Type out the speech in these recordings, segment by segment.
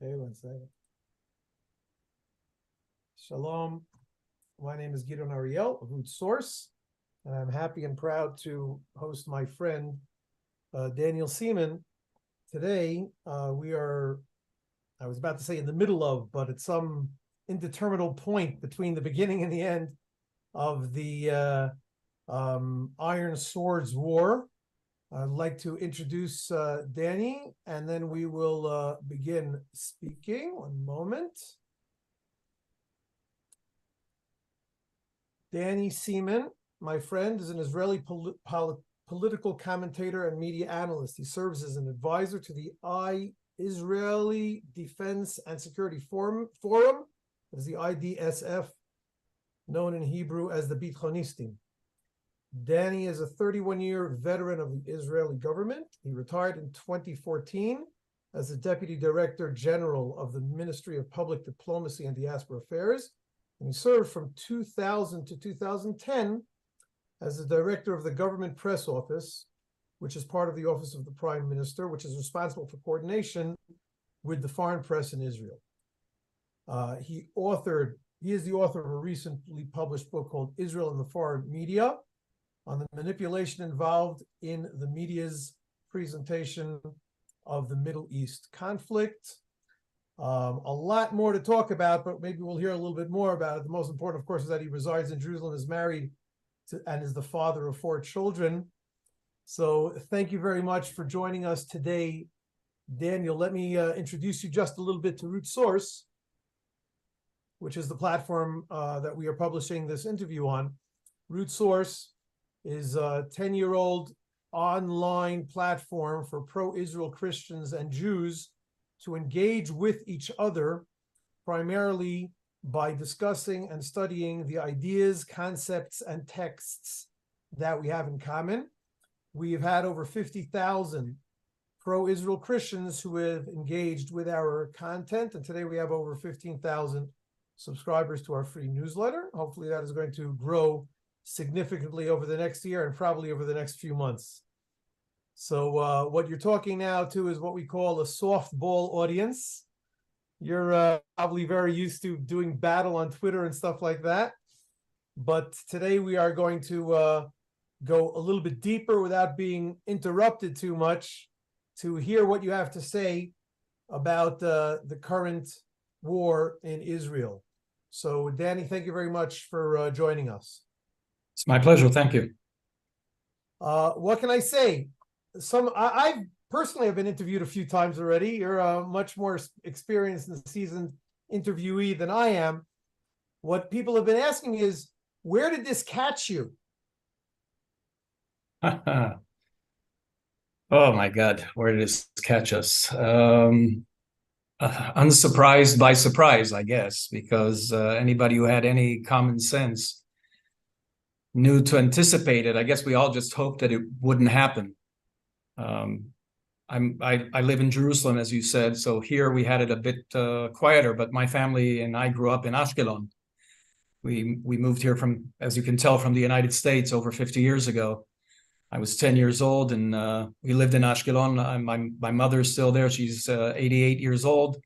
Okay, one second. Shalom. My name is Gidon Ariel of Root Source, and I'm happy and proud to host my friend Daniel Seaman. Today, we are, I was about to say in the middle of, but at some indeterminate point between the beginning and the end of the Iron Swords War. I'd like to introduce Danny, and then we will begin speaking. One moment. Danny Seaman, my friend, is an Israeli political commentator and media analyst. He serves as an advisor to the Israeli Defense and Security Forum, that is the IDSF, known in Hebrew as the Bitchonistim. Danny is a 31-year veteran of the Israeli government. He retired in 2014 as the Deputy Director General of the Ministry of Public Diplomacy and Diaspora Affairs. And he served from 2000 to 2010 as the Director of the Government Press Office, which is part of the Office of the Prime Minister, which is responsible for coordination with the foreign press in Israel. He is the author of a recently published book called Israel and the Foreign Media, on the manipulation involved in the media's presentation of the Middle East conflict. A lot more to talk about, but maybe we'll hear a little bit more about it. The most important, of course, is that he resides in Jerusalem, is married to, and is the father of 4 children. So thank you very much for joining us today, Daniel. Let me introduce you just a little bit to Root Source, which is the platform that we are publishing this interview on. Root Source is a 10-year-old online platform for pro-Israel Christians and Jews to engage with each other, primarily by discussing and studying the ideas, concepts, and texts that we have in common. We have had over 50,000 pro-Israel Christians who have engaged with our content, and today we have over 15,000 subscribers to our free newsletter. Hopefully that is going to grow significantly over the next year and probably over the next few months. So what you're talking now to is what we call a softball audience. You're probably very used to doing battle on Twitter and stuff like that. But today we are going to go a little bit deeper without being interrupted too much to hear what you have to say about the current war in Israel. So Danny, thank you very much for joining us. It's my pleasure. Thank you. What can I say? I personally have been interviewed a few times already. You're a much more experienced and seasoned interviewee than I am. What people have been asking is, where did this catch you? Oh my God, where did this catch us? Unsurprised by surprise, I guess, because anybody who had any common sense knew to anticipate it. I guess we all just hoped that it wouldn't happen. I live in Jerusalem, as you said, so here we had it a bit quieter, but my family and I grew up in Ashkelon. We moved here from, as you can tell, from the United States over 50 years ago. I was 10 years old, and we lived in Ashkelon. My mother's still there. She's 88 years old.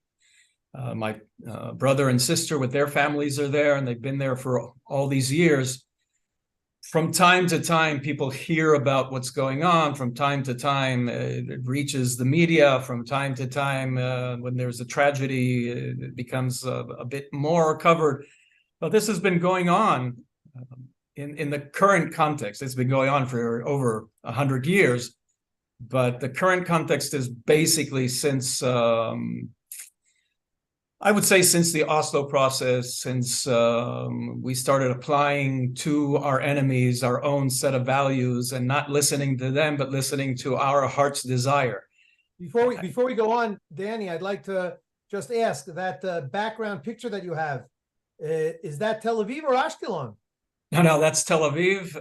My brother and sister with their families are there, and they've been there for all these years. From time to time, people hear about what's going on. From time to time, it reaches the media. From time to time, when there's a tragedy, it becomes a bit more covered. But this has been going on in the current context. It's been going on for over 100 years. But the current context is basically since I would say since the Oslo process, since we started applying to our enemies our own set of values and not listening to them, but listening to our heart's desire. Before we go on, Danny, I'd like to just ask that background picture that you have, is that Tel Aviv or Ashkelon? No, that's Tel Aviv.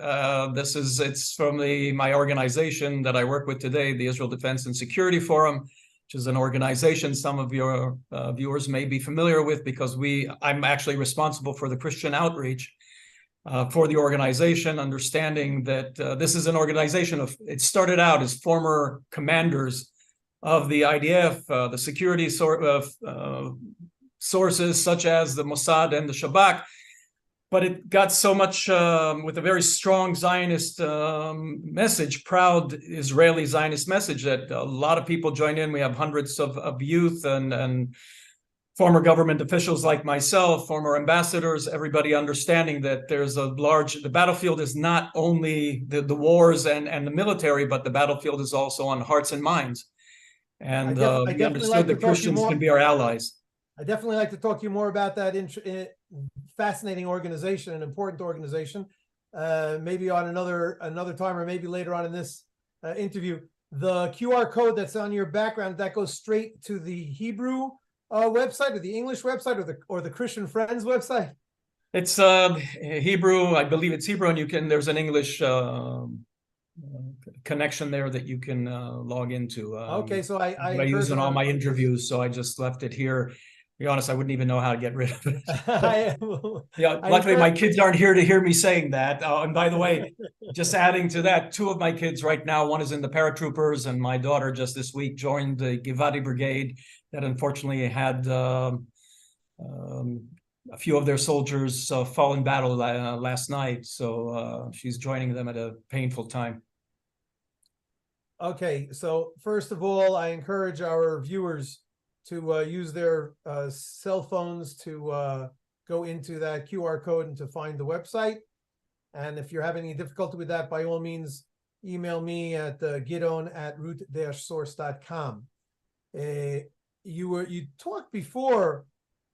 It's from my organization that I work with today, the Israel Defense and Security Forum, which is an organization some of your viewers may be familiar with, because I'm actually responsible for the Christian outreach for the organization, understanding that this is an organization it started out as former commanders of the IDF, the security sources such as the Mossad and the Shabak, but it got so much with a very strong Zionist message, proud Israeli Zionist message, that a lot of people joined in. We have hundreds of youth and former government officials like myself, former ambassadors, everybody understanding that there's the battlefield is not only the wars and the military, but the battlefield is also on hearts and minds. And we understood that Christians can be our allies. I definitely like to talk to you more about that fascinating organization, an important organization, maybe on another time, or maybe later on in this interview. The QR code that's on your background, that goes straight to the Hebrew website, or the English website, or the Christian Friends website? It's Hebrew. I believe it's Hebrew, and there's an English connection there that you can log into. Okay, so I use in all my interviews, so I just left it here. To be honest, I wouldn't even know how to get rid of it. Luckily, my kids aren't here to hear me saying that. And by the way, just adding to that, two of my kids right now, one is in the paratroopers, and my daughter just this week joined the Givati Brigade that unfortunately had a few of their soldiers fall in battle last night. So she's joining them at a painful time. Okay, so first of all, I encourage our viewers to use their cell phones to go into that QR code and to find the website. And if you're having any difficulty with that, by all means, email me at gidon@root-source.com. You talked before,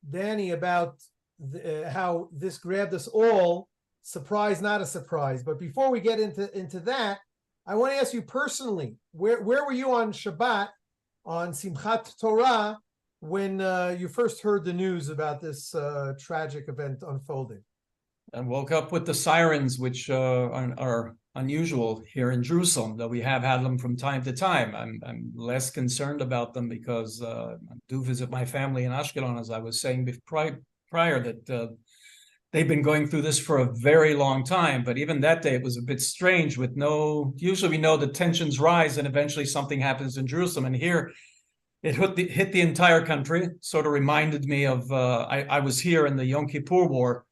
Danny, about how this grabbed us all, surprise, not a surprise. But before we get into that, I want to ask you personally, where were you on Shabbat, on Simchat Torah, when you first heard the news about this tragic event unfolding? I woke up with the sirens, which are unusual here in Jerusalem, though we have had them from time to time. I'm less concerned about them because I do visit my family in Ashkelon, as I was saying prior, that they've been going through this for a very long time. But even that day, it was a bit strange with usually we know the tensions rise and eventually something happens in Jerusalem. And here it hit the entire country. Sort of reminded me of, I was here in the Yom Kippur War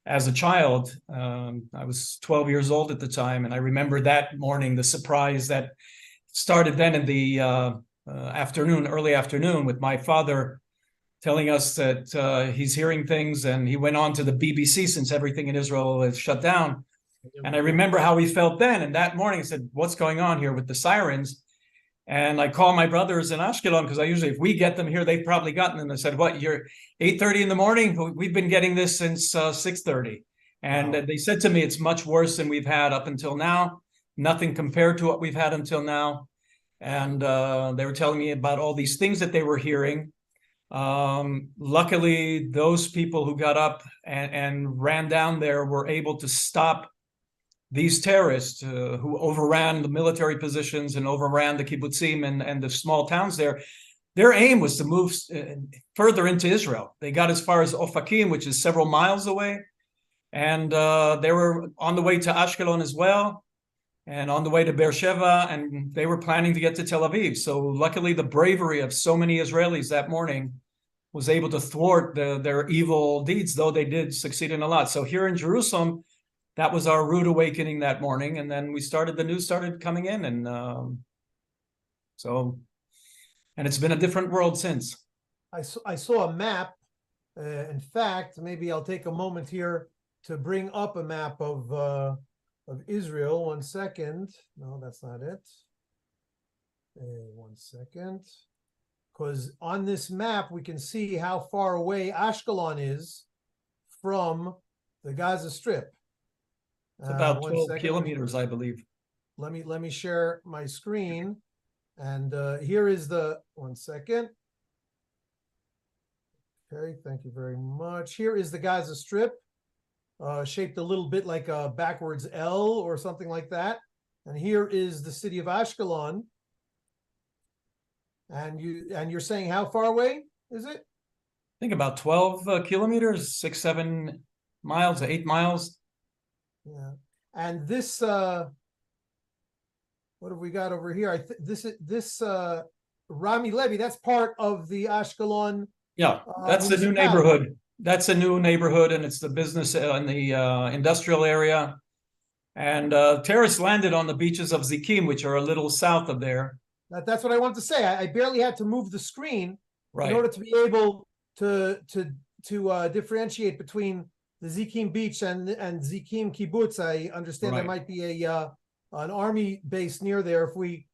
as a child. I was 12 years old at the time. And I remember that morning, the surprise that started then in the early afternoon, with my father telling us that he's hearing things, and he went on to the BBC since everything in Israel is shut down. And I remember how he felt then. And that morning, I said, "What's going on here with the sirens?" And I called my brothers in Ashkelon, because I usually, if we get them here, they've probably gotten them. I said, "What, you're 8:30 in the morning? We've been getting this since 6:30. And They said to me, it's much worse than we've had up until now. Nothing compared to what we've had until now. And they were telling me about all these things that they were hearing. Luckily, those people who got up and ran down there were able to stop these terrorists who overran the military positions and overran the kibbutzim and the small towns there. Their aim was to move further into Israel. They got as far as Ofakim, which is several miles away. And they were on the way to Ashkelon as well, and on the way to Beersheba, and they were planning to get to Tel Aviv. So luckily, the bravery of so many Israelis that morning was able to thwart their evil deeds, though they did succeed in a lot. So here in Jerusalem, that was our rude awakening that morning. And then the news started coming in. And it's been a different world since. I saw a map. In fact, maybe I'll take a moment here to bring up a map of Israel. 1 second. No, that's not it. 1 second. Because on this map, we can see how far away Ashkelon is from the Gaza Strip. It's about 12 kilometers, I believe. Let me share my screen. And here is 1 second. Okay, thank you very much. Here is the Gaza Strip, shaped a little bit like a backwards L or something like that. And here is the city of Ashkelon. And you're saying how far away is it? I think about 12 kilometers, 6, 7 miles, 8 miles. Yeah. And this, what have we got over here? This Rami Levy, that's part of the Ashkelon. Yeah, that's the new neighborhood. That's a new neighborhood, and it's the business and the industrial area. And terrorists landed on the beaches of Zikim, which are a little south of there. That's what I wanted to say. I barely had to move the screen in order to be able to differentiate between the Zikim beach and Zikim kibbutz. I understand there might be an army base near there. If we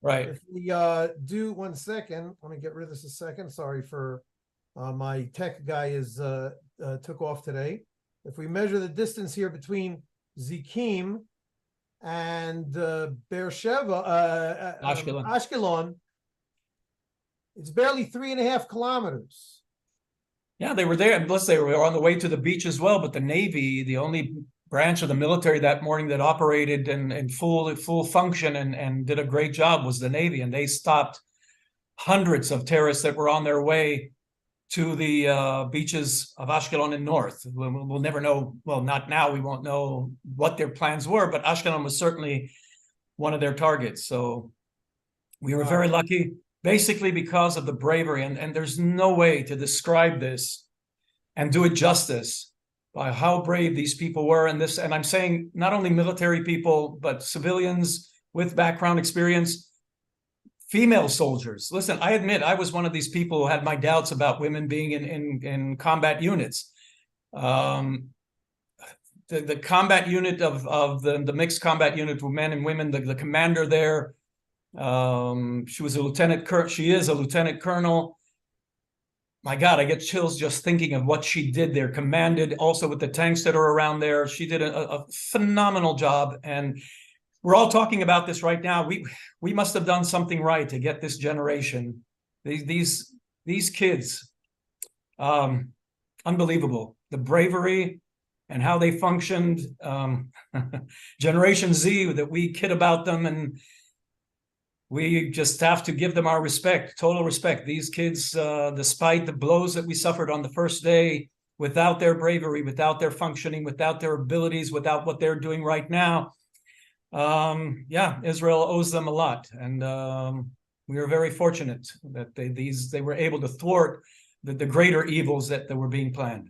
do 1 second, let me get rid of this a second. Sorry for my tech guy took off today. If we measure the distance here between Zikim and Beersheba, Ashkelon, it's barely 3.5 kilometers. Yeah, they were there, and plus they were on the way to the beach as well. But the Navy, the only branch of the military that morning that operated in full function and did a great job, was the Navy, and they stopped hundreds of terrorists that were on their way to the beaches of Ashkelon in north. We'll never know. Well, not now. We won't know what their plans were, but Ashkelon was certainly one of their targets. So we were very lucky, basically because of the bravery. And there's no way to describe this and do it justice by how brave these people were. And I'm saying not only military people, but civilians with background experience. Female soldiers. Listen, I admit I was one of these people who had my doubts about women being in combat units. The combat unit of the mixed combat unit with men and women, the commander there, she was a lieutenant colonel. She is a lieutenant colonel. My God, I get chills just thinking of what she did there. Commanded also with the tanks that are around there. She did a phenomenal job, and we're all talking about this right now. We must have done something right to get this generation, these kids, unbelievable. The bravery and how they functioned. Generation Z, that we kid about them, and we just have to give them our respect, total respect. These kids, despite the blows that we suffered on the first day, without their bravery, without their functioning, without their abilities, without what they're doing right now, Israel owes them a lot, and we are very fortunate that they were able to thwart the greater evils that were being planned.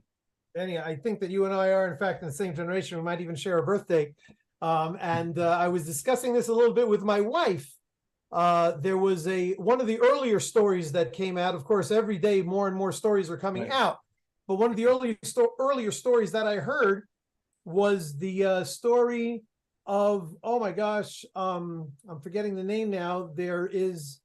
Danny, I think that you and I are in fact in the same generation. We might even share a birthday, and I was discussing this a little bit with my wife. There was one of the earlier stories that came out. Of course, every day more and more stories are coming out, but one of the earlier stories that I heard was the story of, oh my gosh, I'm forgetting the name now. There is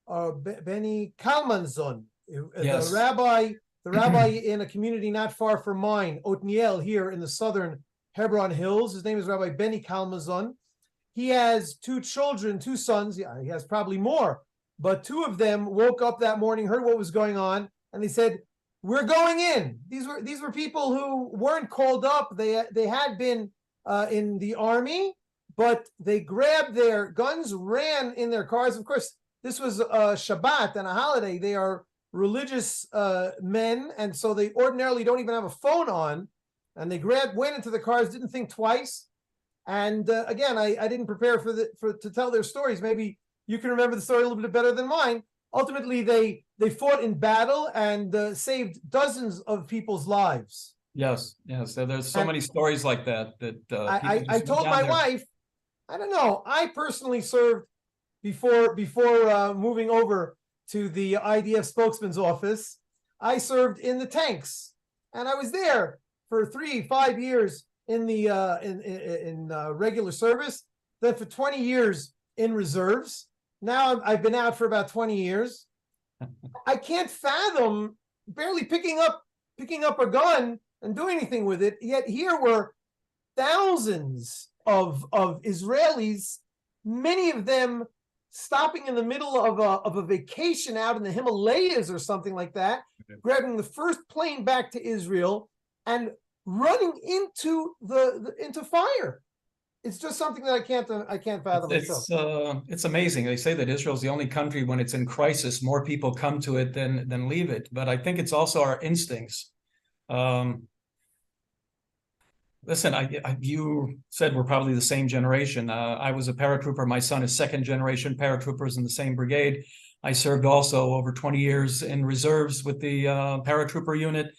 Benny Kalmanzon, the rabbi in a community not far from mine, Otniel, here in the southern Hebron Hills. His name is Rabbi Benny Kalmanzon. He has 2 children, 2 sons. Yeah, he has probably more, but 2 of them woke up that morning, heard what was going on, and they said, "We're going in." These were people who weren't called up. They had been in the army, but they grabbed their guns, ran in their cars. Of course, this was a Shabbat and a holiday. They are religious men, and so they ordinarily don't even have a phone on. And they went into the cars, didn't think twice. And again, I didn't prepare to tell their stories. Maybe you can remember the story a little bit better than mine. Ultimately, they fought in battle and saved dozens of people's lives. Yes. There's so many stories like that. I told my wife, I don't know. I personally served before moving over to the IDF spokesman's office. I served in the tanks, and I was there for 3-5 years in the regular service. Then for 20 years in reserves. Now I've been out for about 20 years. I can't fathom barely picking up a gun and doing anything with it. Yet here were thousands of Israelis, many of them stopping in the middle of a vacation out in the Himalayas or something like that, grabbing the first plane back to Israel and running into fire. It's just something that I can't fathom myself. It's amazing. They say that Israel's the only country when it's in crisis, more people come to it than leave it. But I think it's also our instincts. Listen, you said we're probably the same generation. I was a paratrooper. My son is second generation paratroopers in the same brigade. I served also over 20 years in reserves with the paratrooper unit.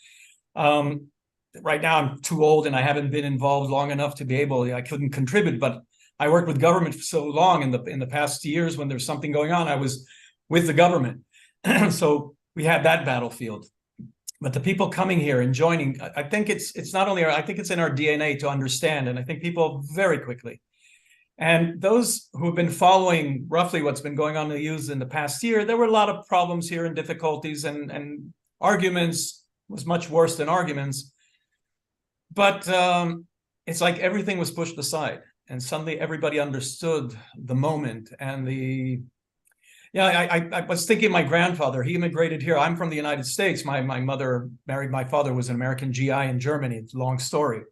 Right now, I'm too old and I haven't been involved long enough to be able. I couldn't contribute, but I worked with government for so long in the past years. When there's something going on, I was with the government, so we had that battlefield. But the people coming here and joining, I think it's not only I think it's in our DNA to understand, and I think people very quickly. And those who have been following roughly what's been going on in the youth in the past year, there were a lot of problems here and difficulties, and arguments was much worse than arguments. But it's like everything was pushed aside, and suddenly everybody understood the moment and the. Yeah, I was thinking my grandfather, he immigrated here. I'm from the United States. My mother married my father, was an American GI in Germany. It's a long story.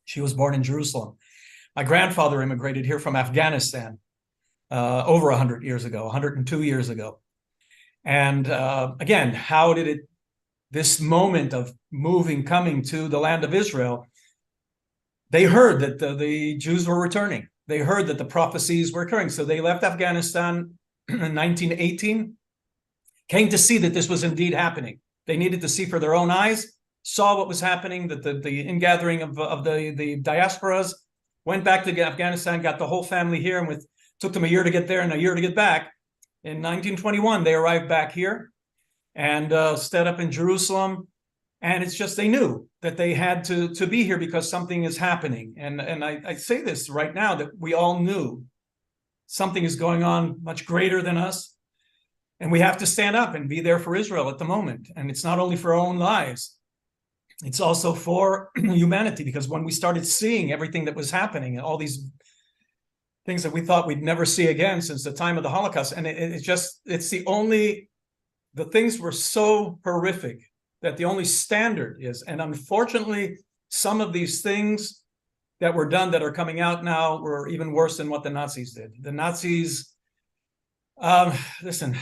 She was born in Jerusalem. My grandfather immigrated here from Afghanistan over 100 years ago, 102 years ago. And again, how did it, this moment of coming to the land of Israel, they heard that the Jews were returning. They heard that the prophecies were occurring. So they left Afghanistan in 1918, came to see that this was indeed happening. They needed to see for their own eyes, saw what was happening, that the ingathering of the diasporas, went back to Afghanistan, got the whole family here, and took them a year to get there and a year to get back. In 1921, they arrived back here and set up in Jerusalem. And it's just, they knew that they had to be here because something is happening. And I say this right now, that we all knew something is going on much greater than us. And we have to stand up and be there for Israel at the moment. And it's not only for our own lives, it's also for humanity, because when we started seeing everything that was happening and all these things that we thought we'd never see again since the time of the Holocaust, and the things were so horrific that the only standard is, and unfortunately, some of these things that were done that are coming out now were even worse than what the Nazis did. The Nazis, listen,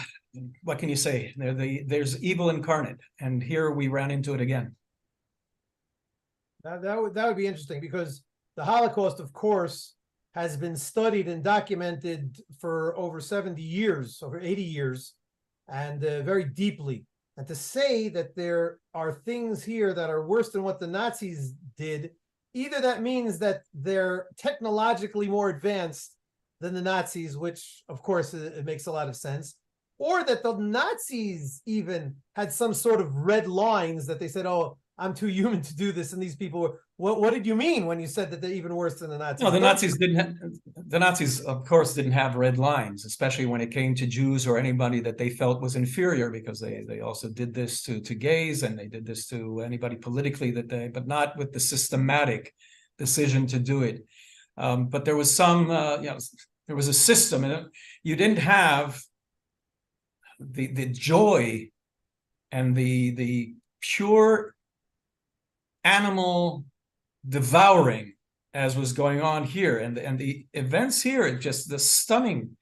what can you say? There's evil incarnate, and here we ran into it again. That would be interesting, because the Holocaust, of course, has been studied and documented for over 70 years, over 80 years, and very deeply. And to say that there are things here that are worse than what the Nazis did, either that means that they're technologically more advanced than the Nazis, which of course it makes a lot of sense, or that the Nazis even had some sort of red lines that they said, oh, I'm too human to do this. And these people were, what did you mean when you said that they're even worse than the Nazis? No, the Nazis, of course, didn't have red lines, especially when it came to Jews or anybody that they felt was inferior, because they also did this to gays, and they did this to anybody politically but not with the systematic decision to do it. But there was some, there was a system, and you didn't have the joy and the pure animal devouring as was going on here, and the events here, just the stunning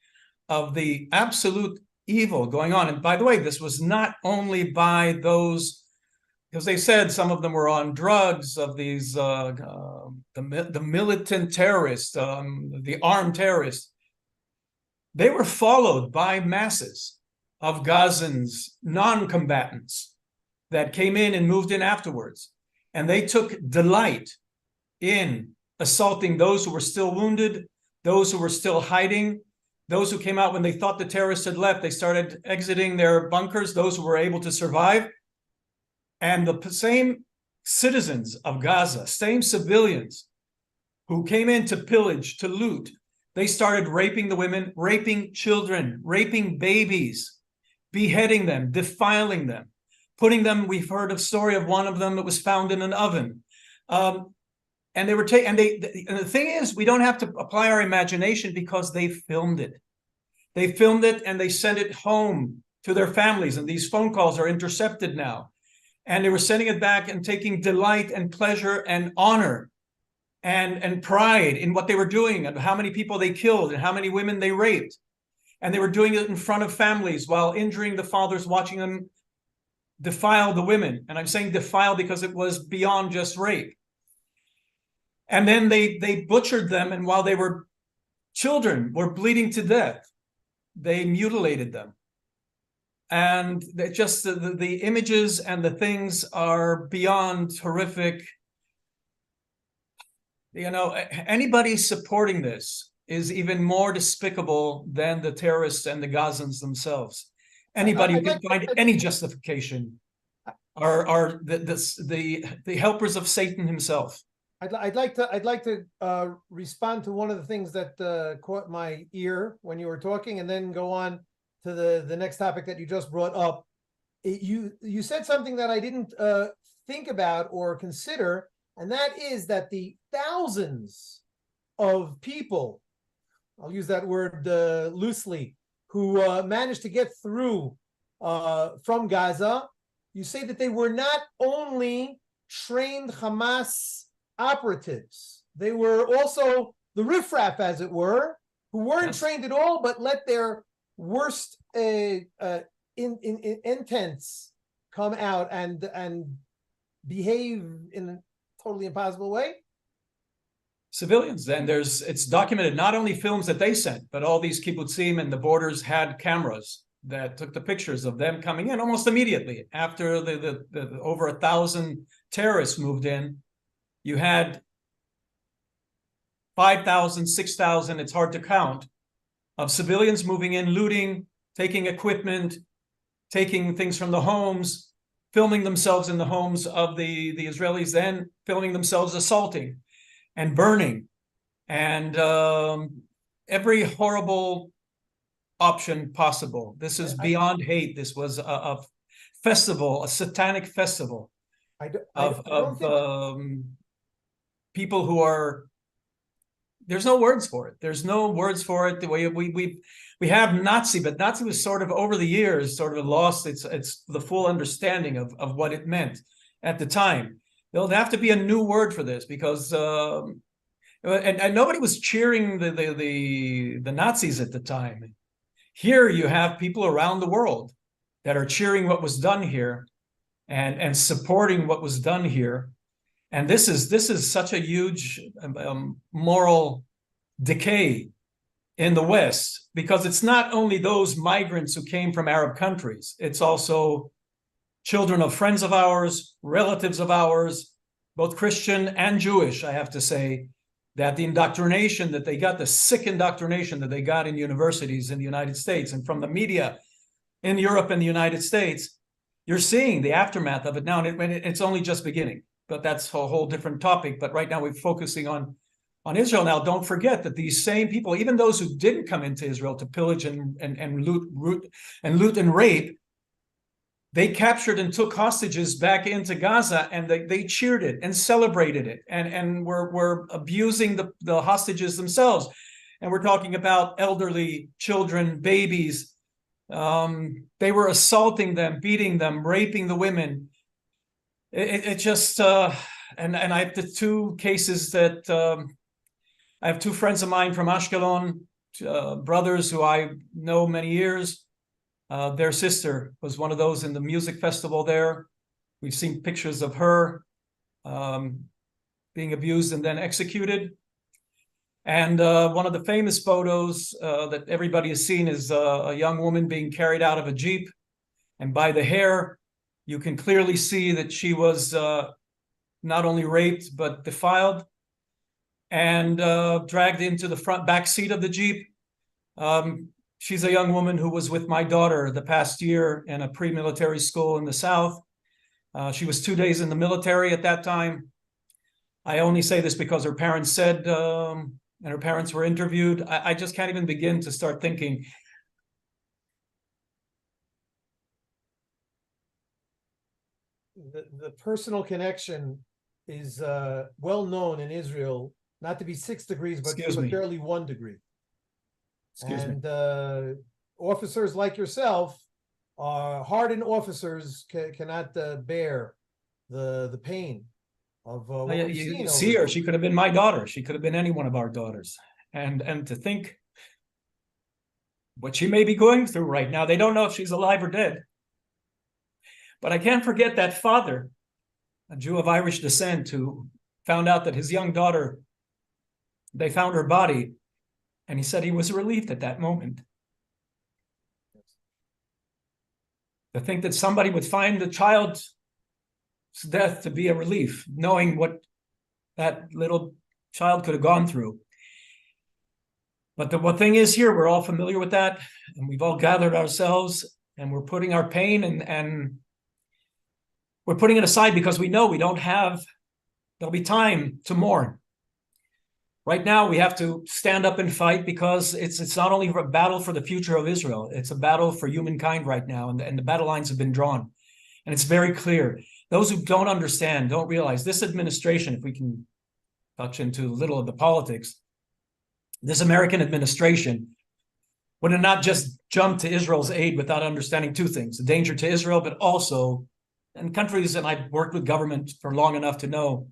of the absolute evil going on. And by the way, this was not only by those, because they said some of them were on drugs, of these the militant terrorists, the armed terrorists. They were followed by masses of Gazans, non-combatants, that came in and moved in afterwards. And they took delight in assaulting those who were still wounded, those who were still hiding, those who came out when they thought the terrorists had left. They started exiting their bunkers, those who were able to survive. And the same citizens of Gaza, same civilians who came in to pillage, to loot, they started raping the women, raping children, raping babies, beheading them, defiling them, putting them, we've heard a story of one of them that was found in an oven. And they were and the thing is, we don't have to apply our imagination, because they filmed it. They filmed it and they sent it home to their families, and these phone calls are intercepted now. And they were sending it back and taking delight and pleasure and honor and pride in what they were doing, and how many people they killed and how many women they raped. And they were doing it in front of families while injuring the fathers, watching them defile the women. And I'm saying defile because it was beyond just rape. And then they butchered them, and while they were children were bleeding to death, they mutilated them. and just the images and the things are beyond horrific. You know, anybody supporting this is even more despicable than the terrorists and the Gazans themselves. Anybody who can find any justification are the helpers of Satan himself. I'd like to respond to one of the things that caught my ear when you were talking, and then go on to the next topic that you just brought up. You said something that I didn't think about or consider, and that is that the thousands of people, I'll use that word loosely, who managed to get through from Gaza, you say that they were not only trained Hamas operatives, they were also the riffraff, as it were, who weren't trained at all, but let their worst intents come out and behave in a totally impossible way. Civilians, and it's documented, not only films that they sent, but all these kibbutzim and the borders had cameras that took the pictures of them coming in almost immediately after the over 1,000 terrorists moved in. You had 5,000, 6,000, it's hard to count, of civilians moving in, looting, taking equipment, taking things from the homes, filming themselves in the homes of the Israelis, then filming themselves assaulting and burning, and every horrible option possible. This is beyond hate. This was a festival, a satanic festival of people who are, there's no words for it. There's no words for it. The way we have Nazi, but Nazi was sort of over the years sort of lost its the full understanding of what it meant at the time. There'll have to be a new word for this, because and nobody was cheering the Nazis at the time. Here you have people around the world that are cheering what was done here and supporting what was done here. And this is such a huge moral decay in the West, because it's not only those migrants who came from Arab countries, it's also children of friends of ours, relatives of ours, both Christian and Jewish, I have to say, that the indoctrination that they got, the sick indoctrination that they got in universities in the United States and from the media in Europe and the United States, you're seeing the aftermath of it now, and it's only just beginning. But that's a whole different topic. But right now we're focusing on Israel. Now, don't forget that these same people, even those who didn't come into Israel to pillage and loot and rape, they captured and took hostages back into Gaza, and they cheered it and celebrated it, and were abusing the hostages themselves. And we're talking about elderly, children, babies. They were assaulting them, beating them, raping the women. It just and I have the two cases that I have two friends of mine from Ashkelon, brothers who I know many years. Their sister was one of those in the music festival there. We've seen pictures of her being abused and then executed. And one of the famous photos that everybody has seen is a young woman being carried out of a Jeep. And by the hair, you can clearly see that she was not only raped, but defiled and dragged into the back seat of the Jeep. She's a young woman who was with my daughter the past year in a pre-military school in the South. She was 2 days in the military at that time. I only say this because her parents said, and her parents were interviewed. I just can't even begin to start thinking. The personal connection is well known in Israel, not to be 6 degrees, but barely 1 degree. And officers like yourself, hardened officers, cannot bear the pain of what we've seen. You see her; she could have been my daughter. She could have been any one of our daughters. And to think what she may be going through right now. They don't know if she's alive or dead. But I can't forget that father, a Jew of Irish descent, who found out that his young daughter, they found her body. And he said he was relieved at that moment. To think that somebody would find the child's death to be a relief, knowing what that little child could have gone through. But the one thing is here, we're all familiar with that, and we've all gathered ourselves, and we're putting our pain and we're putting it aside because we know we don't have, there'll be time to mourn. Right now, we have to stand up and fight because it's not only a battle for the future of Israel, it's a battle for humankind right now, and the battle lines have been drawn. And it's very clear. Those who don't understand, don't realize this administration, if we can touch into a little of the politics, this American administration would have not just jumped to Israel's aid without understanding two things, the danger to Israel, but also, and countries, and I've worked with government for long enough to know,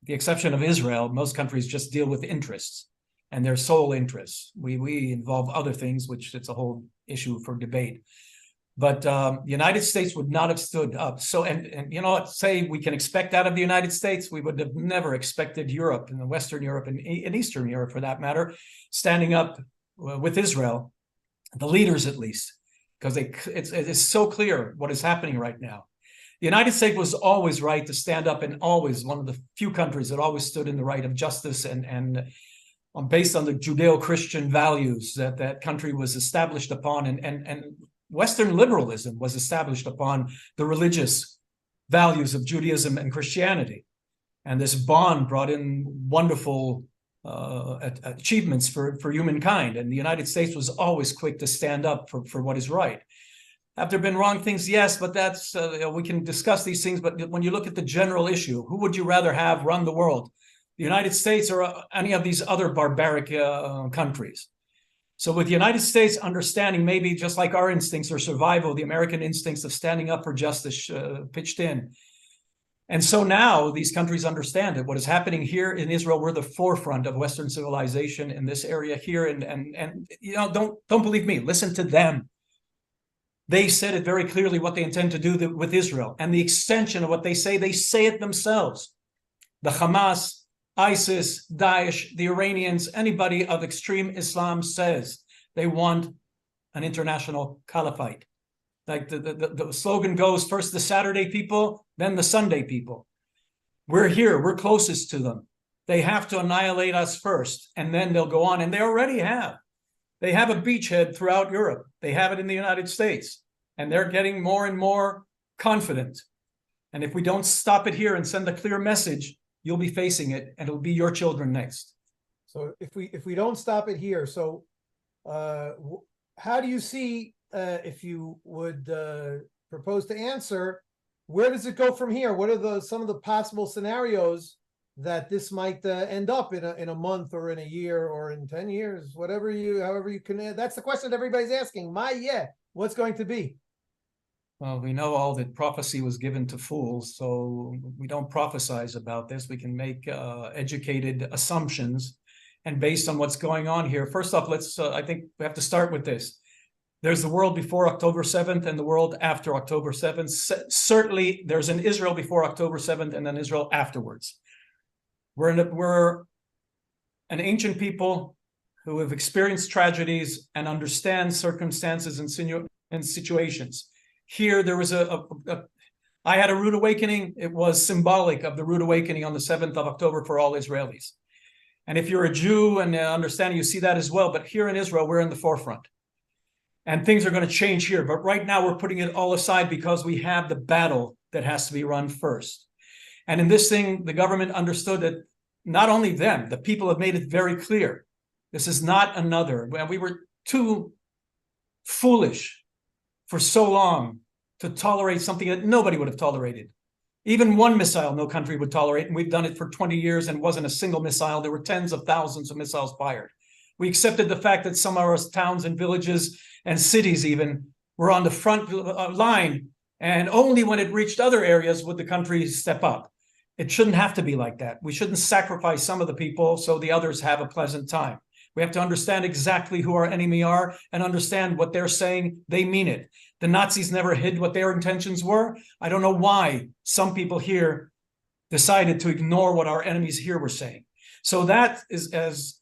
the exception of Israel, most countries just deal with interests and their sole interests. We involve other things, which it's a whole issue for debate. But the United States would not have stood up. So, and you know what, say we can expect out of the United States, we would have never expected Europe and Western Europe and Eastern Europe, for that matter, standing up with Israel, the leaders at least, because it's so clear what is happening right now. The United States was always right to stand up, and always one of the few countries that always stood in the right of justice and based on the Judeo-Christian values that that country was established upon, and Western liberalism was established upon the religious values of Judaism and Christianity. And this bond brought in wonderful achievements for humankind. And the United States was always quick to stand up for what is right. Have there been wrong things? Yes, but that's, we can discuss these things. But when you look at the general issue, who would you rather have run the world? The United States or any of these other barbaric countries? So with the United States understanding, maybe just like our instincts or survival, the American instincts of standing up for justice pitched in. And so now these countries understand that what is happening here in Israel, we're the forefront of Western civilization in this area here. And you know, don't believe me, listen to them. They said it very clearly what they intend to do with Israel. And the extension of what they say it themselves. The Hamas, ISIS, Daesh, the Iranians, anybody of extreme Islam says they want an international caliphate. Like the slogan goes, first the Saturday people, then the Sunday people. We're here, we're closest to them. They have to annihilate us first, and then they'll go on, and they already have. They have a beachhead throughout Europe. They have it in the United States, and they're getting more and more confident. And if we don't stop it here and send a clear message, you'll be facing it, and it'll be your children next. So if we don't stop it here, so how do you see, if you would propose to answer, where does it go from here? What are some of the possible scenarios that this might end up in a month or in a year or in 10 years, however you can? That's the question that everybody's asking. What's going to be? Well, we know all that prophecy was given to fools, so we don't prophesize about this. We can make educated assumptions, and based on what's going on here, first off, I think we have to start with this. There's the world before October 7th and the world after October 7th. Certainly, there's an Israel before October 7th and an Israel afterwards. We're an ancient people who have experienced tragedies and understand circumstances and situations. Here, there was I had a rude awakening. It was symbolic of the rude awakening on the 7th of October for all Israelis. And if you're a Jew and understand, you see that as well. But here in Israel, we're in the forefront. And things are going to change here. But right now, we're putting it all aside because we have the battle that has to be run first. And in this thing, the government understood that not only them, the people have made it very clear. This is not another. We were too foolish for so long to tolerate something that nobody would have tolerated. Even one missile, no country would tolerate. And we've done it for 20 years and wasn't a single missile. There were tens of thousands of missiles fired. We accepted the fact that some of our towns and villages and cities even were on the front line. And only when it reached other areas would the country step up. It shouldn't have to be like that. We shouldn't sacrifice some of the people so the others have a pleasant time. We have to understand exactly who our enemy are and understand what they're saying. They mean it. The Nazis never hid what their intentions were. I don't know why some people here decided to ignore what our enemies here were saying. So that is as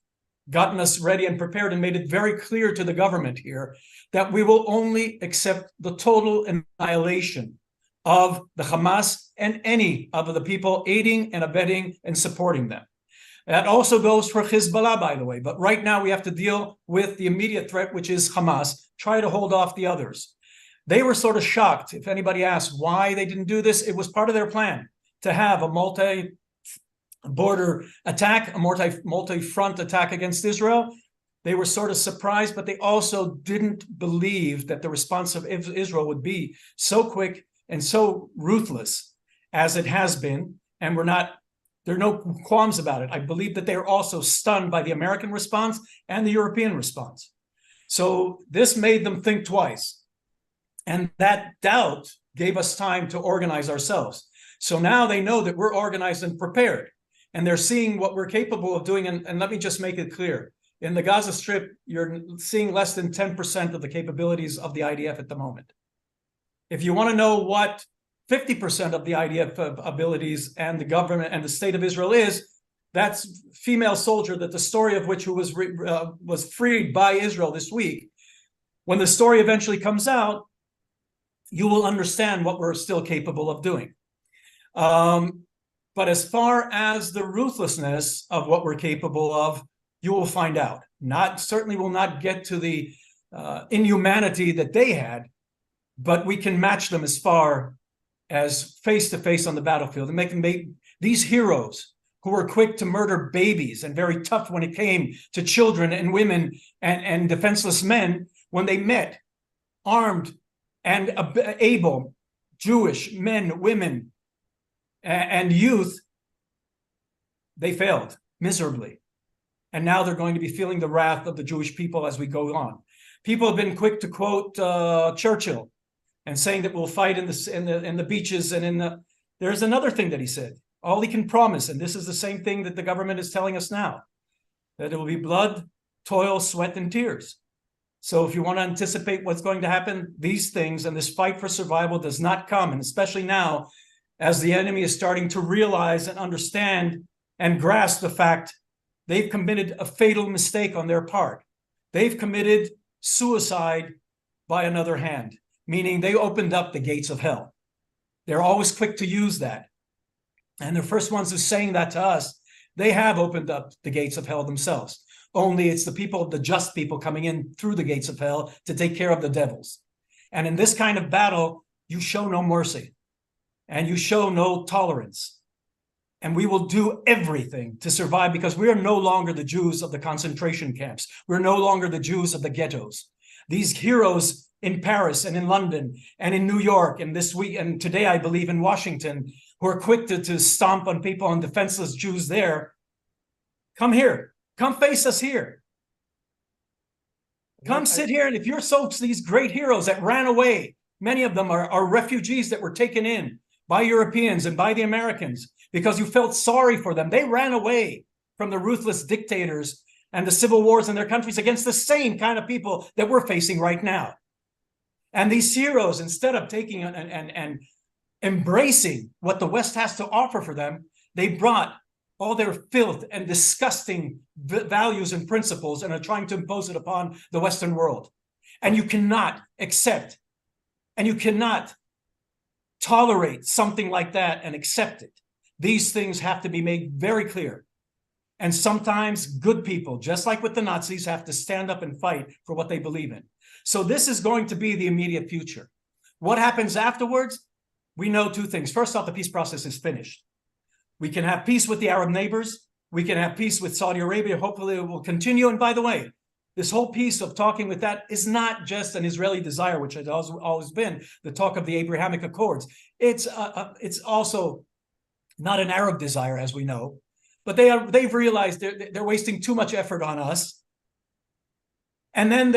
gotten us ready and prepared and made it very clear to the government here that we will only accept the total annihilation of the Hamas and any of the people aiding and abetting and supporting them. That also goes for Hezbollah, by the way. But right now we have to deal with the immediate threat, which is Hamas, try to hold off the others. They were sort of shocked. If anybody asked why they didn't do this, it was part of their plan to have a multi-border attack, a multi-front attack against Israel. They were sort of surprised, but they also didn't believe that the response of Israel would be so quick and so ruthless as it has been. And there are no qualms about it. I believe that they are also stunned by the American response and the European response. So this made them think twice. And that doubt gave us time to organize ourselves. So now they know that we're organized and prepared. And they're seeing what we're capable of doing. And let me just make it clear. In the Gaza Strip, you're seeing less than 10% of the capabilities of the IDF at the moment. If you want to know what 50% of the IDF abilities and the government and the state of Israel is, that's female soldier that the story of which was freed by Israel this week. When the story eventually comes out, you will understand what we're still capable of doing. But as far as the ruthlessness of what we're capable of, you will find out. Certainly will not get to the inhumanity that they had, but we can match them as far as face-to-face on the battlefield and make these heroes who were quick to murder babies and very tough when it came to children and women and defenseless men, when they met armed and able Jewish men, women, and youth, they failed miserably. And now they're going to be feeling the wrath of the Jewish people as we go on. People have been quick to quote Churchill and saying that we'll fight in the beaches and there's another thing that he said. All he can promise, and this is the same thing that the government is telling us now, that it will be blood, toil, sweat, and tears. So if you want to anticipate what's going to happen, these things and this fight for survival does not come, and especially now, as the enemy is starting to realize and understand and grasp the fact they've committed a fatal mistake on their part. They've committed suicide by another hand, meaning they opened up the gates of hell. They're always quick to use that. And the first ones who are saying that to us, they have opened up the gates of hell themselves. Only it's the people, the just people coming in through the gates of hell to take care of the devils. And in this kind of battle, you show no mercy and you show no tolerance. And we will do everything to survive, because we are no longer the Jews of the concentration camps. We're no longer the Jews of the ghettos. These heroes in Paris and in London and in New York and this week and today, I believe, in Washington, who are quick to stomp on people and defenseless Jews there. Come here. Come face us here. Come sit here. And if you're these great heroes that ran away, many of them are refugees that were taken in by Europeans and by the Americans because you felt sorry for them. They ran away from the ruthless dictators and the civil wars in their countries against the same kind of people that we're facing right now. And these heroes, instead of taking and embracing what the West has to offer for them, they brought all their filth and disgusting values and principles and are trying to impose it upon the Western world. And you cannot accept and you cannot tolerate something like that and accept it. These things have to be made very clear. And sometimes good people, just like with the Nazis, have to stand up and fight for what they believe in. So this is going to be the immediate future. What happens afterwards? We know two things. First off, the peace process is finished. We can have peace with the Arab neighbors. We can have peace with Saudi Arabia. Hopefully it will continue. And by the way, this whole piece of talking with that is not just an Israeli desire, which has always been the talk of the Abrahamic Accords. It's also not an Arab desire, as we know, but they've realized they're wasting too much effort on us. And then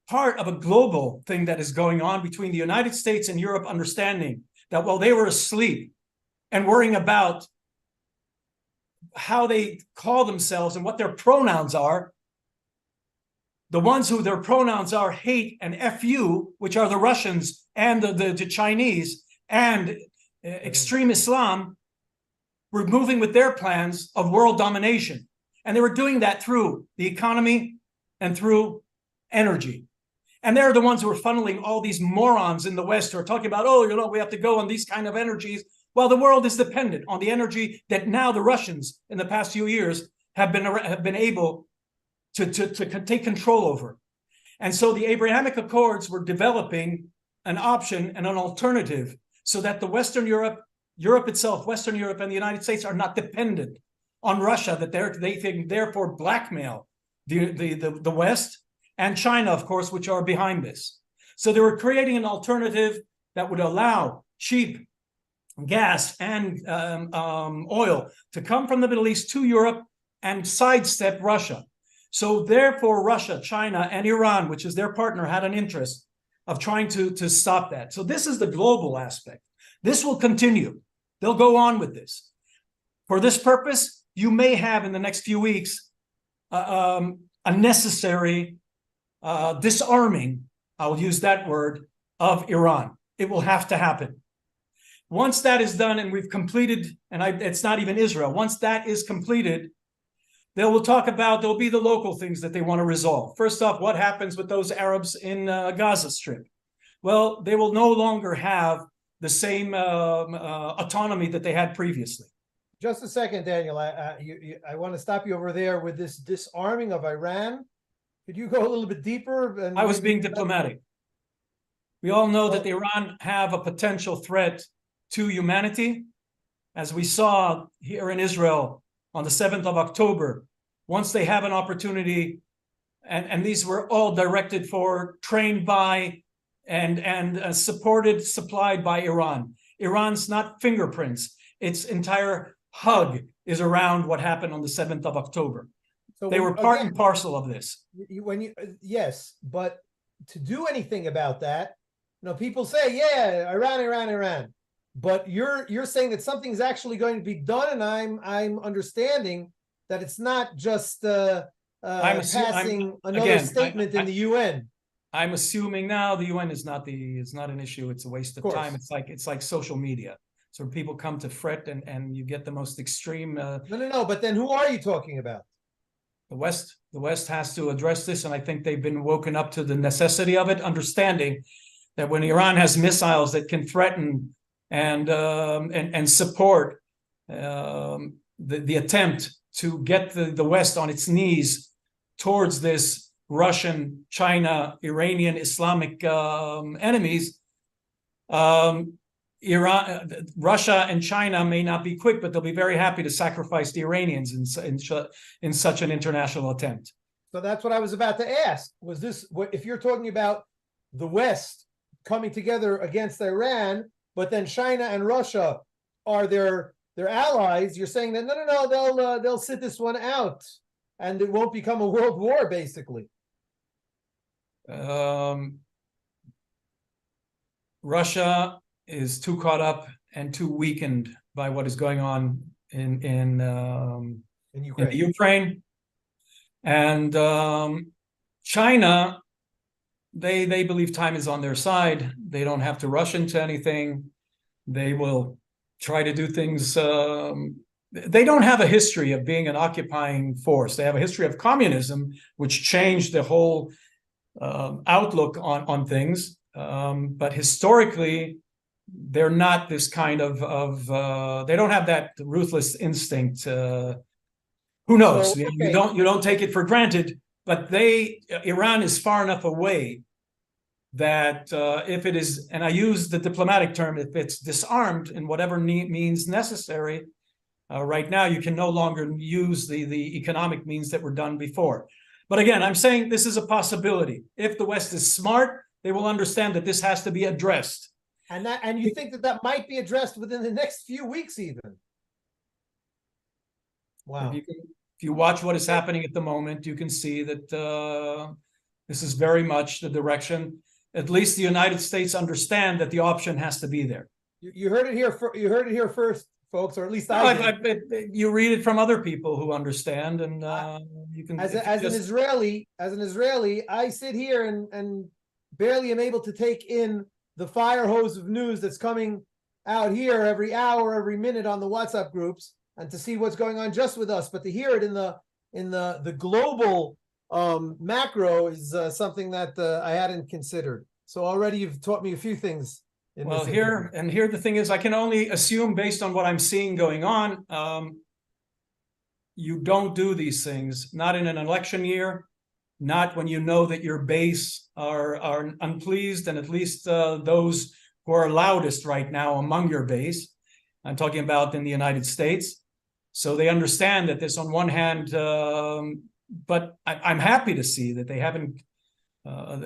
part of a global thing that is going on between the United States and Europe, understanding that while they were asleep and worrying about how they call themselves and what their pronouns are, the ones who their pronouns are hate and FU, which are the Russians and the Chinese and extreme Islam, were moving with their plans of world domination. And they were doing that through the economy and through energy. And they're the ones who are funneling all these morons in the West who are talking about, oh, we have to go on these kind of energies. While the world is dependent on the energy that now the Russians in the past few years have been able to take control over. And so the Abrahamic Accords were developing an option and an alternative so that the Western Europe itself, Western Europe and the United States are not dependent on Russia, that they can therefore blackmail the West and China, of course, which are behind this. So they were creating an alternative that would allow cheap gas and oil to come from the Middle East to Europe and sidestep Russia. So therefore, Russia, China, and Iran, which is their partner, had an interest of trying to stop that. So this is the global aspect. This will continue. They'll go on with this. For this purpose, you may have in the next few weeks a necessary disarming, I'll use that word, of Iran. It will have to happen. Once that is done and we've completed, and it's not even Israel, once that is completed, they will talk about, there'll be the local things that they want to resolve. First off, what happens with those Arabs in Gaza Strip? Well, they will no longer have the same autonomy that they had previously. Just a second, Daniel. I want to stop you over there with this disarming of Iran. Could you go a little bit deeper? And I was being diplomatic. We all know that Iran have a potential threat to humanity, as we saw here in Israel on the 7th of October. Once they have an opportunity, and these were all directed for, trained by, and supplied by Iran. Iran's not fingerprints. Its entire hug is around what happened on the 7th of October. So they were part and parcel of this. Yes, but to do anything about that, people say, yeah, Iran. But you're saying that something's actually going to be done, and I'm understanding that it's not just passing another statement in the UN. I'm assuming now the UN is not an issue. It's a waste of time. It's like social media. So people come to fret and you get the most extreme. No. But then who are you talking about? The West has to address this, and I think they've been woken up to the necessity of it, understanding that when Iran has missiles that can threaten and support the attempt to get the West on its knees towards this Russian, China, Iranian, Islamic enemies, Russia and China may not be quick, but they'll be very happy to sacrifice the Iranians in such an international attempt. So that's what I was about to ask. Was this, if you're talking about the West coming together against Iran, but then China and Russia are their allies, you're saying that no, they'll sit this one out and it won't become a world war, basically. Russia is too caught up and too weakened by what is going on in Ukraine. And China, they believe time is on their side. They don't have to rush into anything. They will try to do things. They don't have a history of being an occupying force. They have a history of communism, which changed the whole outlook on things. But historically, they're not this kind of they don't have that ruthless instinct. Who knows? So, okay. You don't take it for granted. But Iran is far enough away that if it is, and I use the diplomatic term, if it's disarmed in whatever means necessary, right now you can no longer use the economic means that were done before. But again, I'm saying this is a possibility. If the West is smart, they will understand that this has to be addressed. And you think that might be addressed within the next few weeks, even? Wow. If you watch what is happening at the moment, you can see that this is very much the direction. At least the United States understand that the option has to be there. You heard it here. You heard it here first, folks, or at least I did. You read it from other people who understand, and you can. As an Israeli, I sit here and barely am able to take in the fire hose of news that's coming out here every hour, every minute on the WhatsApp groups, and to see what's going on just with us. But to hear it in in the global macro is something that I hadn't considered. So already you've taught me a few things. Well, here the thing is, I can only assume based on what I'm seeing going on. You don't do these things, not in an election year, not when you know that your base are unpleased, and at least those who are loudest right now among your base. I'm talking about in the United States. So they understand that this on one hand, but I'm happy to see that they haven't,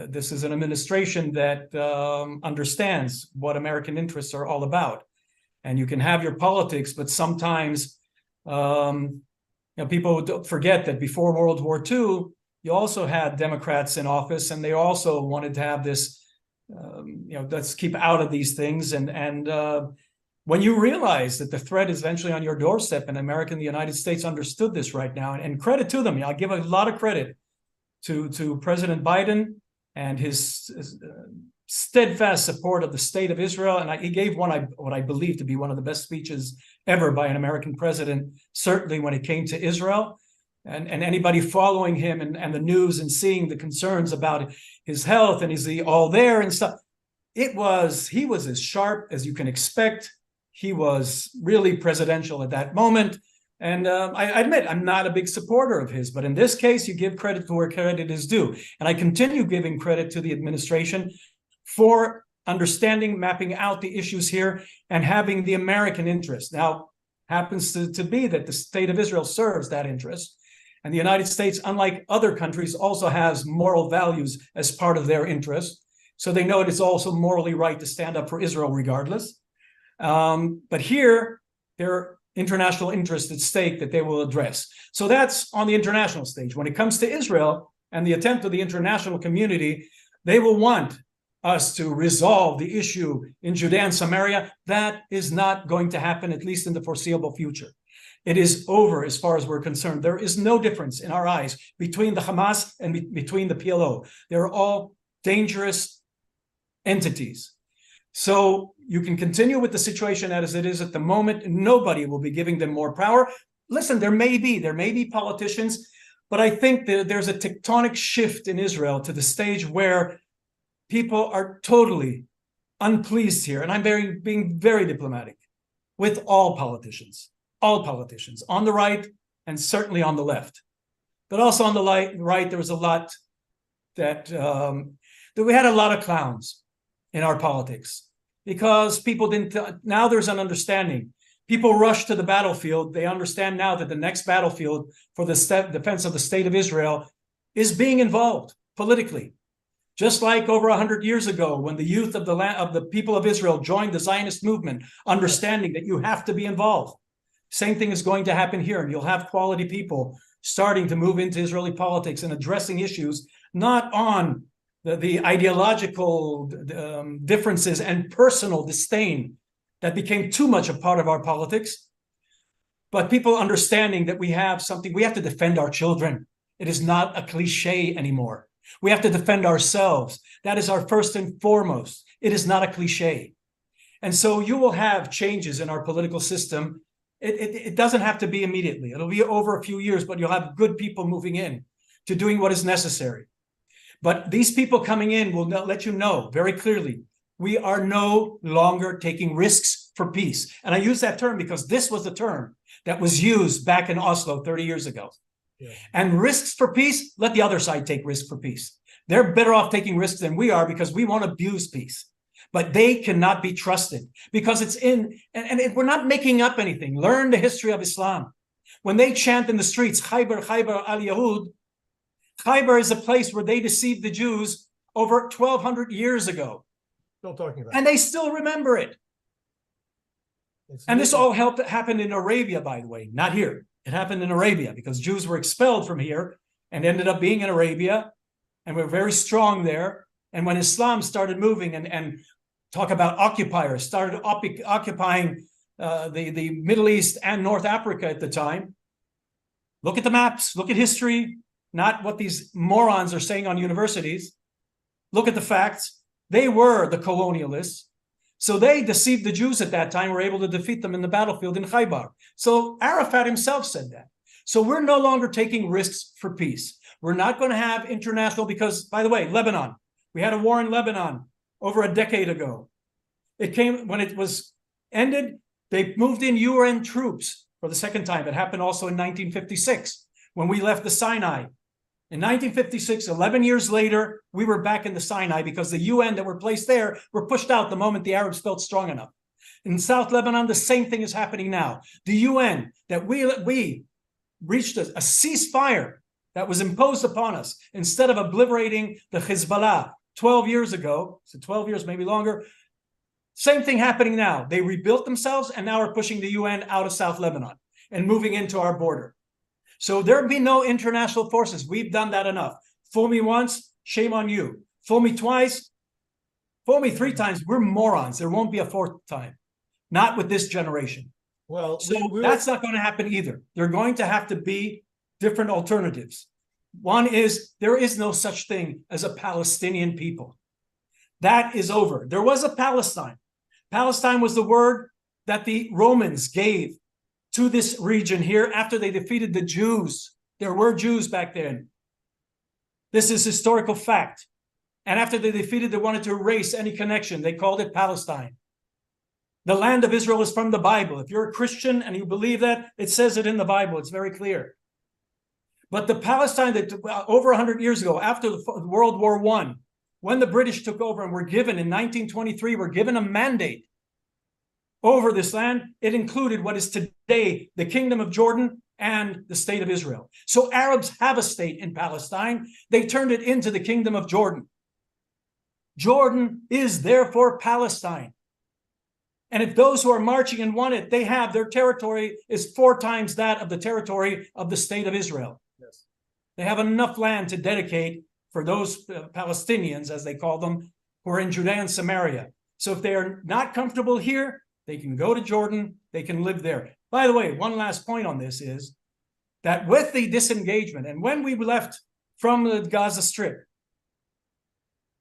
this is an administration that understands what American interests are all about. And you can have your politics, but sometimes people don't forget that before World War II, you also had Democrats in office, and they also wanted to have this, let's keep out of these things. And when you realize that the threat is eventually on your doorstep, and America and the United States understood this right now, and credit to them. I'll give a lot of credit to President Biden and his steadfast support of the state of Israel. And he gave what I believe to be one of the best speeches ever by an American president, certainly when it came to Israel. And anybody following him and the news and seeing the concerns about his health, and is he all there and stuff, he was as sharp as you can expect. He was really presidential at that moment. And I admit, I'm not a big supporter of his, but in this case, you give credit to where credit is due. And I continue giving credit to the administration for understanding, mapping out the issues here, and having the American interest. Now, happens to be that the state of Israel serves that interest. And the United States, unlike other countries, also has moral values as part of their interest. So they know it is also morally right to stand up for Israel regardless. But here, there are international interests at stake that they will address. So that's on the international stage. When it comes to Israel and the attempt of the international community, they will want us to resolve the issue in Judea and Samaria. That is not going to happen, at least in the foreseeable future. It is over as far as we're concerned. There is no difference in our eyes between the Hamas and between the PLO. They're all dangerous entities. So you can continue with the situation as it is at the moment. Nobody will be giving them more power. Listen, there may be politicians, but I think that there's a tectonic shift in Israel to the stage where people are totally unpleased here. And I'm being very diplomatic with all politicians on the right and certainly on the left. But also on the right, there was a lot that we had a lot of clowns in our politics, because people didn't. Now there's an understanding. People rush to the battlefield. They understand now that the next battlefield for the defense of the state of Israel is being involved politically. Just like over 100 years ago, when the youth of the people of Israel joined the Zionist movement, understanding that you have to be involved. Same thing is going to happen here. And you'll have quality people starting to move into Israeli politics and addressing issues, not on the ideological differences and personal disdain that became too much a part of our politics, but people understanding that we have something, we have to defend our children. It is not a cliche anymore. We have to defend ourselves. That is our first and foremost. It is not a cliche. And so you will have changes in our political system. It doesn't have to be immediately. It'll be over a few years, but you'll have good people moving in to doing what is necessary. But these people coming in will let you know very clearly, we are no longer taking risks for peace. And I use that term because this was the term that was used back in Oslo 30 years ago. Yeah. And risks for peace, let the other side take risks for peace. They're better off taking risks than we are because we won't abuse peace. But they cannot be trusted because it's and we're not making up anything. Learn the history of Islam. When they chant in the streets, Khaybar, Khaybar al-Yahud, Khaybar is a place where they deceived the Jews over 1,200 years ago. Still talking about. And they still remember it. And this all happened in Arabia, by the way, not here. It happened in Arabia because Jews were expelled from here and ended up being in Arabia, and we're very strong there. And when Islam started moving and talk about occupiers, started occupying the Middle East and North Africa at the time, look at the maps, look at history, not what these morons are saying on universities. Look at the facts. They were the colonialists. So they deceived the Jews at that time, were able to defeat them in the battlefield in Khaybar. So Arafat himself said that. So we're no longer taking risks for peace. We're not going to have international, because, by the way, Lebanon, we had a war in Lebanon over a decade ago. It came, when it was ended, they moved in UN troops for the second time. It happened also in 1956 when we left the Sinai. In 1956, 11 years later, we were back in the Sinai because the UN that were placed there were pushed out the moment the Arabs felt strong enough. In South Lebanon, the same thing is happening now. The UN, that we reached a ceasefire that was imposed upon us instead of obliterating the Hezbollah 12 years ago, so 12 years, maybe longer. Same thing happening now. They rebuilt themselves and now are pushing the UN out of South Lebanon and moving into our border. So there'll be no international forces. We've done that enough. Fool me once, shame on you. Fool me twice, fool me 3 times. We're morons. There won't be a 4th time. Not with this generation. Well, so that's not going to happen either. There are going to have to be different alternatives. One is there is no such thing as a Palestinian people. That is over. There was a Palestine. Palestine was the word that the Romans gave to this region here after they defeated the Jews. There were Jews back then. This is historical fact. And after they defeated, they wanted to erase any connection. They called it Palestine. The land of Israel is from the Bible. If you're a Christian and you believe that, it says it in the Bible. It's very clear. But the Palestine that over 100 years ago, after World War I, when the British took over and were given in 1923, were given a mandate over this land, it included what is today the Kingdom of Jordan and the State of Israel. So Arabs have a state in Palestine. They turned it into the Kingdom of Jordan. Jordan is therefore Palestine. And if those who are marching and want it, they have, their territory is 4 times that of the territory of the State of Israel. Yes. They have enough land to dedicate for those Palestinians, as they call them, who are in Judea and Samaria. So if they are not comfortable here, they can go to Jordan, they can live there. By the way, one last point on this is that with the disengagement, and when we left from the Gaza Strip,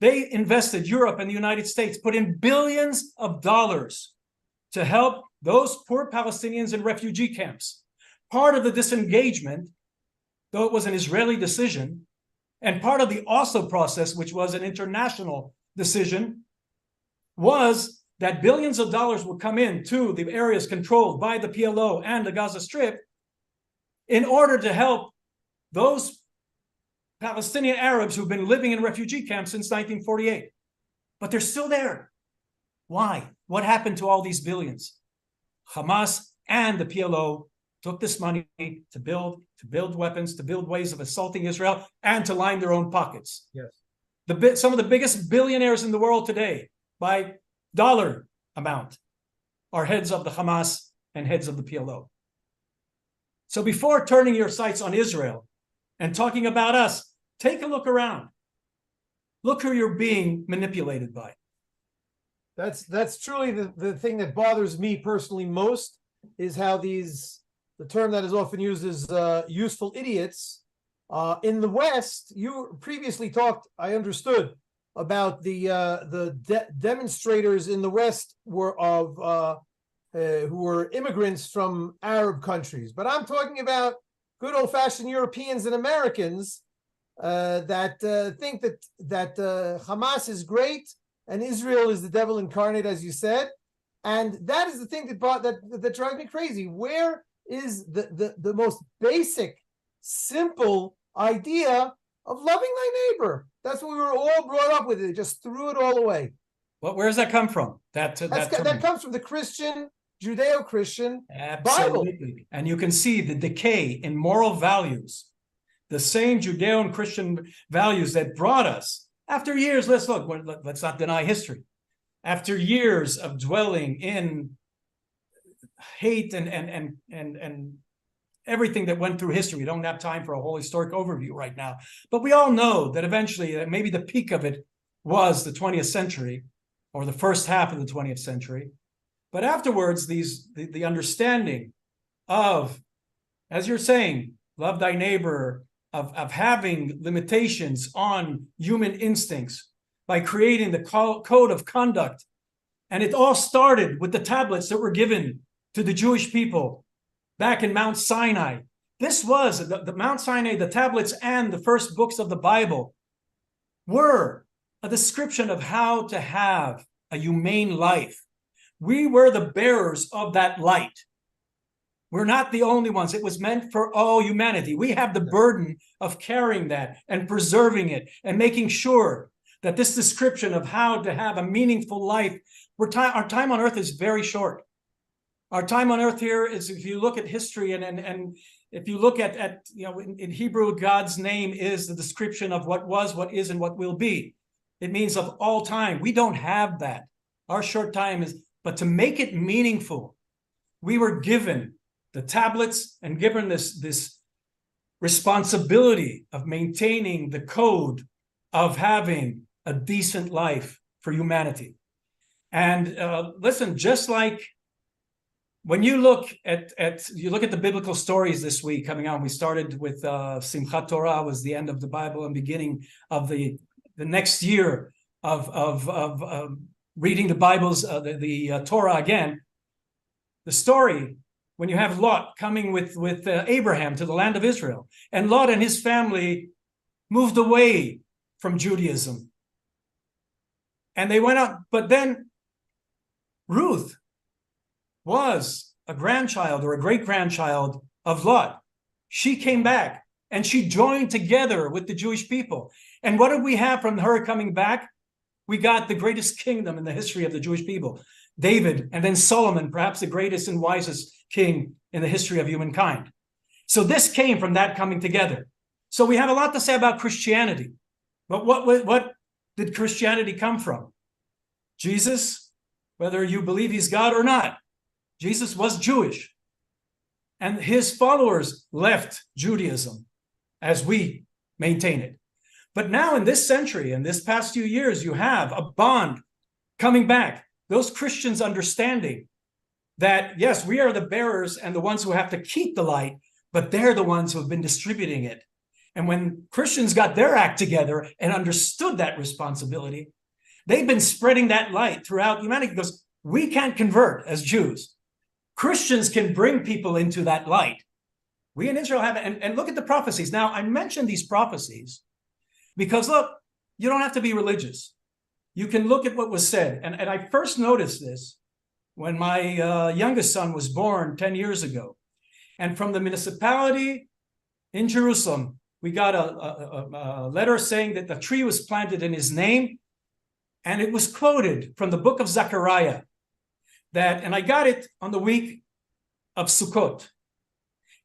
they invested, Europe and the United States put in billions of dollars to help those poor Palestinians in refugee camps. Part of the disengagement, though it was an Israeli decision, and part of the Oslo process, which was an international decision, was that billions of dollars would come in to the areas controlled by the PLO and the Gaza Strip in order to help those Palestinian Arabs who've been living in refugee camps since 1948. But they're still there. Why? What happened to all these billions? Hamas and the PLO took this money to build weapons, to build ways of assaulting Israel, and to line their own pockets. Yes. Some of the biggest billionaires in the world today, by dollar amount, are heads of the Hamas and heads of the PLO. So before turning your sights on Israel and talking about us, take a look around. Look who you're being manipulated by. That's truly the thing that bothers me personally most, is how the term that is often used is useful idiots. In the West, you previously talked, I understood, about the demonstrators in the West who were immigrants from Arab countries. But I'm talking about good old-fashioned Europeans and Americans that think that Hamas is great and Israel is the devil incarnate, as you said. And that is the thing that drives me crazy. Where is the most basic, simple idea of loving thy neighbor? That's what we were all brought up with. They just threw it all away. Well, where does that come from? That comes from the Christian, Judeo-Christian Absolutely. Bible. And you can see the decay in moral values, the same Judeo and Christian values that brought us, after years, let's not deny history, after years of dwelling in hate and everything that went through history. We don't have time for a whole historic overview right now, but we all know that eventually, maybe the peak of it was the 20th century, or the first half of the 20th century. But afterwards, the understanding of, as you're saying, love thy neighbor, of having limitations on human instincts by creating the code of conduct. And it all started with the tablets that were given to the Jewish people back in Mount Sinai, This was the Mount Sinai, the tablets, and the first books of the Bible were a description of how to have a humane life. We were the bearers of that light. We're not the only ones. It was meant for all humanity. We have the burden of carrying that and preserving it and making sure that this description of how to have a meaningful life, our time on earth is very short. Our time on earth here is, if you look at history and if you look at in Hebrew, God's name is the description of what was, what is, and what will be. It means of all time. We don't have that. Our short time is, but to make it meaningful, we were given the tablets and given this responsibility of maintaining the code of having a decent life for humanity. And listen, just like when you look at the biblical stories this week coming on, we started with Simchat Torah was the end of the Bible and beginning of the next year of reading the Bibles, the Torah again. The story when you have Lot coming with Abraham to the land of Israel, and Lot and his family moved away from Judaism, and they went out. But then Ruth was a grandchild or a great-grandchild of Lot. She came back and she joined together with the Jewish people. And what did we have from her coming back? We got the greatest kingdom in the history of the Jewish people, David, and then Solomon, perhaps the greatest and wisest king in the history of humankind. So this came from that coming together. So we have a lot to say about Christianity. But what did Christianity come from? Jesus, whether you believe he's God or not, Jesus was Jewish, and his followers left Judaism as we maintain it. But now in this century, in this past few years, you have a bond coming back. Those Christians understanding that, yes, we are the bearers and the ones who have to keep the light, but they're the ones who have been distributing it. And when Christians got their act together and understood that responsibility, they've been spreading that light throughout humanity, because we can't convert as Jews. Christians can bring people into that light. We in Israel have it. And look at the prophecies. Now, I mentioned these prophecies because, look, you don't have to be religious. You can look at what was said. And I first noticed this when my youngest son was born 10 years ago. And from the municipality in Jerusalem, we got a letter saying that the tree was planted in his name. And it was quoted from the book of Zechariah. And I got it on the week of Sukkot.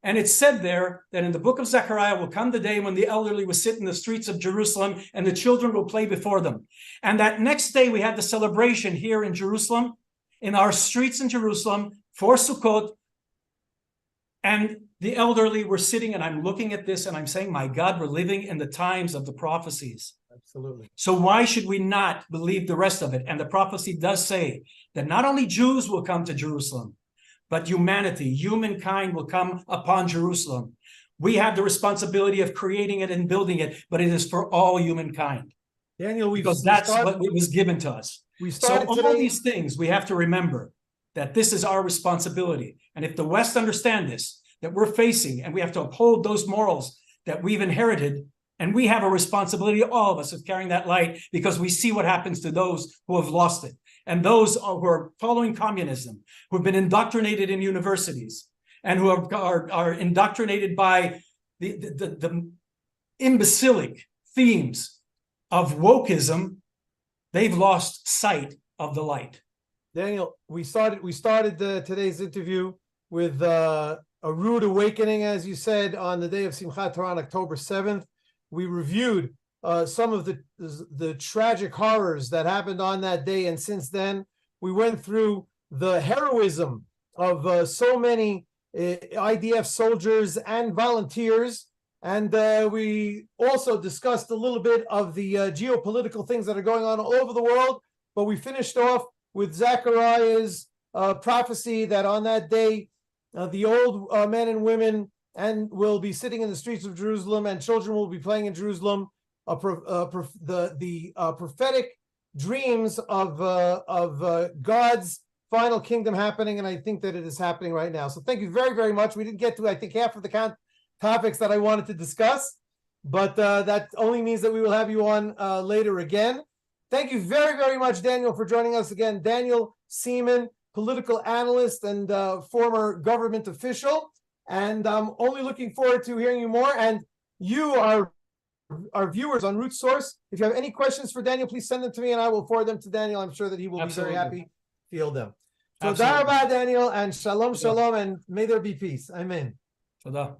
And it said there that in the book of Zechariah will come the day when the elderly will sit in the streets of Jerusalem and the children will play before them. And that next day we had the celebration here in Jerusalem, in our streets in Jerusalem for Sukkot. And the elderly were sitting, and I'm looking at this and I'm saying, my God, we're living in the times of the prophecies. Absolutely. So why should we not believe the rest of it? And the prophecy does say that not only Jews will come to Jerusalem, but humanity, humankind will come upon Jerusalem. We have the responsibility of creating it and building it, but it is for all humankind. Daniel, because that's what was given to us. So all these things, we have to remember that this is our responsibility. And if the West understand this, that we're facing, and we have to uphold those morals that we've inherited, and we have a responsibility, all of us, of carrying that light, because we see what happens to those who have lost it. And those who are following communism, who have been indoctrinated in universities, and who are indoctrinated by the imbecilic themes of wokeism, they've lost sight of the light. Daniel, we started today's interview with a rude awakening, as you said, on the day of Simchat Torah on October 7th. We reviewed some of the tragic horrors that happened on that day, and since then, we went through the heroism of so many IDF soldiers and volunteers, and we also discussed a little bit of the geopolitical things that are going on all over the world, but we finished off with Zechariah's prophecy that on that day, the old men and women will be sitting in the streets of Jerusalem, and children will be playing in Jerusalem. The prophetic dreams of God's final kingdom happening, and I think that it is happening right now. So thank you very, very much. We didn't get to, I think, half of the topics that I wanted to discuss, but that only means that we will have you on later again. Thank you very, very much, Daniel, for joining us again. Daniel Seaman, political analyst and former government official. And I'm only looking forward to hearing you more. And you, our viewers on Root Source, if you have any questions for Daniel, please send them to me and I will forward them to Daniel. I'm sure that he will Absolutely. be very happy to field them. So, Absolutely. Darabah, Daniel, and shalom, Toda. shalom, and may there be peace. Amen. Toda.